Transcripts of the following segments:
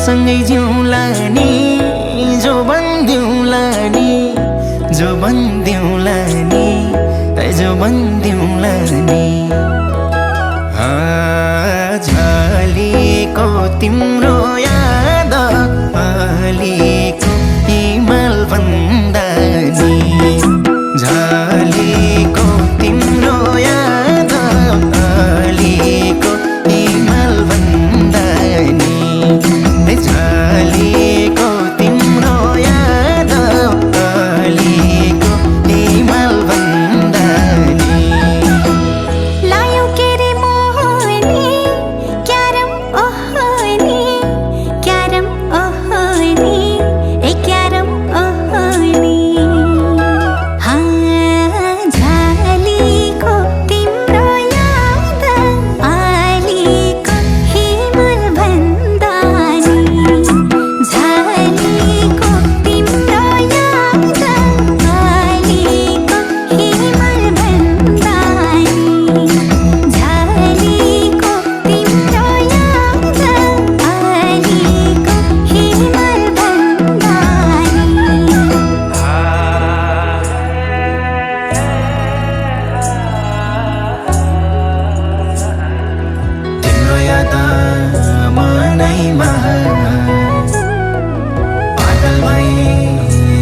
सँगै जिउँला नि जो भन्दिउँला नि जो भन्दिउँला नि जो भन्दिउँला नि झलेको तिम्रो याद अलिको हिमाल भन्दा नि झलेको तिम्रो याद अलिको हिमाल भन्दा नि झलेको तिम्रो याद अलिको हिमाल भन्दा नि लायो के रे मोहनी क्यारम ओहनी क्यारम ओहनी ए क्यारम ओहनी झलेको तिम्रो याद अलिको हिमाल भन्दा नि झलेको तिम्रो याद अलिको हिमाल भन्दा नि झलेको तिम्रो याद अलिको हिमाल भन्दा तिम्रो याद मनैमा पागल भई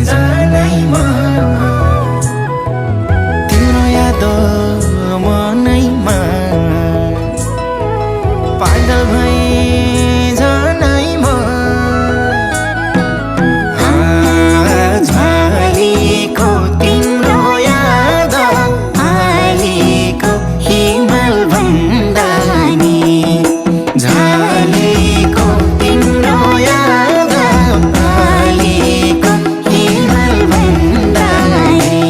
जानैमा तिम्रो याद मनैमा पागल भई जानैमा झलेको तिम्रो याद अलिको हिमाल भन्दा नि झलेको तिम्रो याद अलिको हिमाल भन्दा नि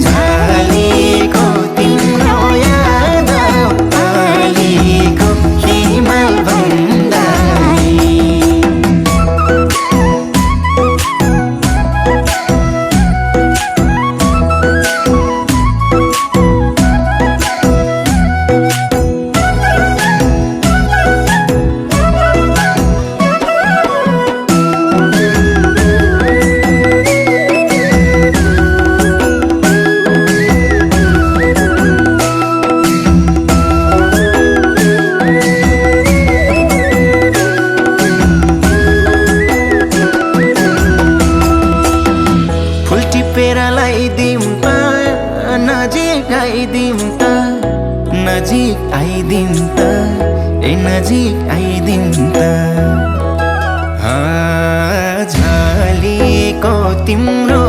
झलेको तिम्रो याद अलिको हिमाल भन्दा नि फुल टिपेर लगाइदिउँ त नजिक आइदिउँ त नजिक आइदिउँ त ए नजिक आइदिउँ त झलेको तिम्रो